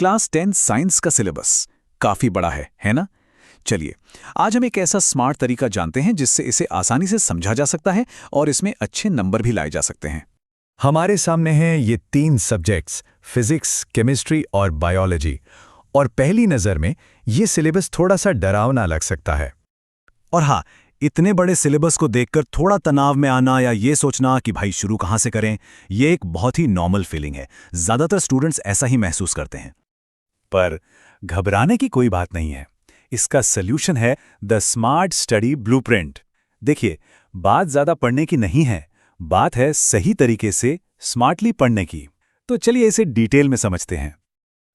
Class 10 science का syllabus काफी बड़ा है ना? चलिए, आज हम एक ऐसा स्मार्ट तरीका जानते हैं जिससे इसे आसानी से समझा जा सकता है और इसमें अच्छे नंबर भी लाए जा सकते हैं। हमारे सामने हैं ये 3 सब्जेक्ट्स, फिजिक्स, केमिस्ट्री और बायोलॉजी। और पहली नज़र में ये सिलेबस थोड़ा सा डरावना लग सकता है। और हाँ, इतने बड़े सिलेबस को देखकर थोड़ा तनाव में आना या ये सोचना कि भाई शुरू कहाँ से करें, ये एक बहुत ही नॉर्मल फीलिंग है। ज़्यादातर स्टूडेंट्स ऐसा ही महसूस करते हैं। पर घबराने की कोई बात नहीं है। इसका सल्यूशन है द स्मार्ट स्टडी ब्लूप्रिंट। देखिए, बात ज़्यादा पढ़ने की नहीं है, बात है सही तरीके से स्मार्टली पढ़ने की। तो चलिए इसे डिटेल में समझते हैं।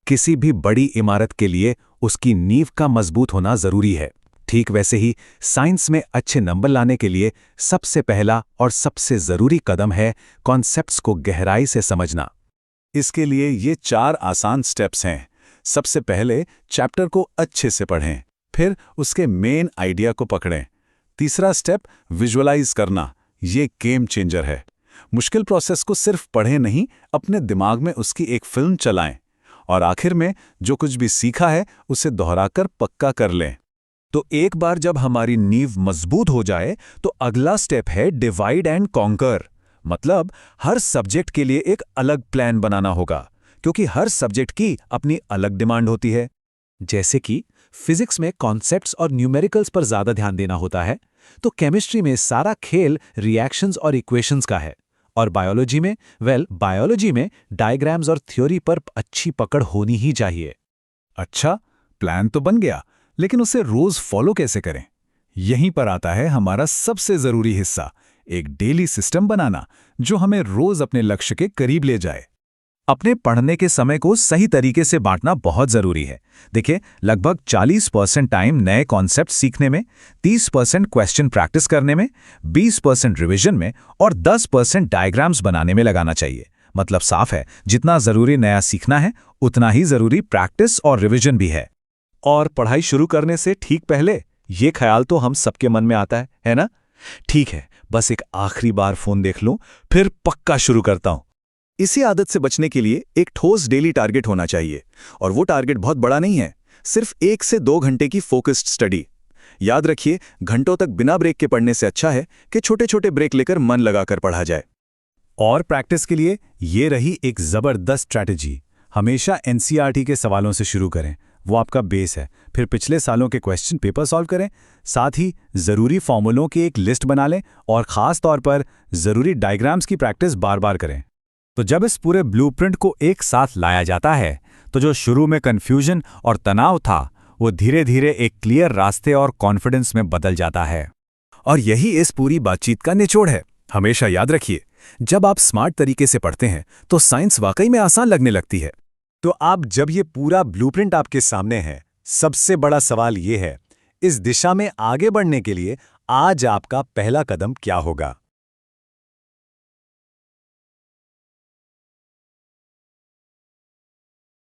किसी भी बड़ी इमारत के लिए उसकी नींव का मजबूत होना ज़रूरी है। ठीक वैसे ही साइंस में अच्छे नंबर लाने के लिए सबसे पहला और सबसे ज़रूरी कदम है कॉन्सेप्ट्स को गहराई से समझना। इसके लिए ये 4 आसान स्टेप्स हैं। सबसे पहले चैप्टर को अच्छे से पढ़ें, फिर उसके मेन आइडिया को पकड़ें। तीसरा स्टेप विजुअलाइज करना, ये गेम चेंजर है। मुश्किल प्रोसेस को सिर्फ पढ़ें नहीं, अपने दिमाग में उसकी एक फिल्म चलाएं। और आखिर में जो कुछ भी सीखा है उसे दोहराकर पक्का कर लें। तो एक बार जब हमारी नींव मजबूत हो जाए तो अगला स्टेप है डिवाइड एंड कॉन्कर। मतलब हर सब्जेक्ट के लिए एक अलग प्लान बनाना होगा, क्योंकि हर सब्जेक्ट की अपनी अलग डिमांड होती है। जैसे कि फिजिक्स में कॉन्सेप्ट्स और न्यूमेरिकल्स पर ज़्यादा ध्यान देना होता है, तो केमिस्ट्री में सारा खेल रिएक्शंस और इक्वेशंस का है। और बायोलॉजी में बायोलॉजी में डायग्राम्स और थ्योरी पर अच्छी पकड़ होनी ही चाहिए। अच्छा, प्लान तो बन गया, लेकिन उसे रोज फॉलो कैसे करें? यहीं पर आता है हमारा सबसे जरूरी हिस्सा, एक डेली सिस्टम बनाना जो हमें रोज अपने लक्ष्य के करीब ले जाए। अपने पढ़ने के समय को सही तरीके से बांटना बहुत जरूरी है। देखिए, लगभग 40% टाइम नए कॉन्सेप्ट सीखने में, 30% क्वेश्चन प्रैक्टिस करने में, 20% रिवीजन में और 10% डायग्राम्स बनाने में लगाना चाहिए। मतलब साफ है, जितना जरूरी नया सीखना है उतना ही जरूरी प्रैक्टिस और रिवीजन भी है। और पढ़ाई शुरू करने से ठीक पहले ये ख्याल तो हम सबके मन में आता है ना? ठीक है, बस एक आखिरी बार फोन देख लूं, फिर पक्का शुरू करता हूं। इसी आदत से बचने के लिए एक ठोस डेली टारगेट होना चाहिए। और वो टारगेट बहुत बड़ा नहीं है, सिर्फ 1 से 2 घंटे की फोकस्ड स्टडी। याद रखिए, घंटों तक बिना ब्रेक के पढ़ने से अच्छा है कि छोटे छोटे ब्रेक लेकर मन लगाकर पढ़ा जाए। और प्रैक्टिस के लिए ये रही एक जबरदस्त स्ट्रैटेजी। हमेशा एनसीईआरटी के सवालों से शुरू करें, वो आपका बेस है। फिर पिछले सालों के क्वेश्चन पेपर सॉल्व करें, साथ ही ज़रूरी फॉर्मूलों की एक लिस्ट बना लें और ख़ास तौर पर ज़रूरी डायग्राम्स की प्रैक्टिस बार बार करें। तो जब इस पूरे ब्लूप्रिंट को एक साथ लाया जाता है, तो जो शुरू में कन्फ्यूजन और तनाव था, वो धीरे धीरे एक क्लियर रास्ते और कॉन्फिडेंस में बदल जाता है। और यही इस पूरी बातचीत का निचोड़ है। हमेशा याद रखिए, जब आप स्मार्ट तरीके से पढ़ते हैं तो साइंस वाकई में आसान लगने लगती है। तो अब जब ये पूरा ब्लूप्रिंट आपके सामने है, सबसे बड़ा सवाल ये है, इस दिशा में आगे बढ़ने के लिए आज आपका पहला कदम क्या होगा?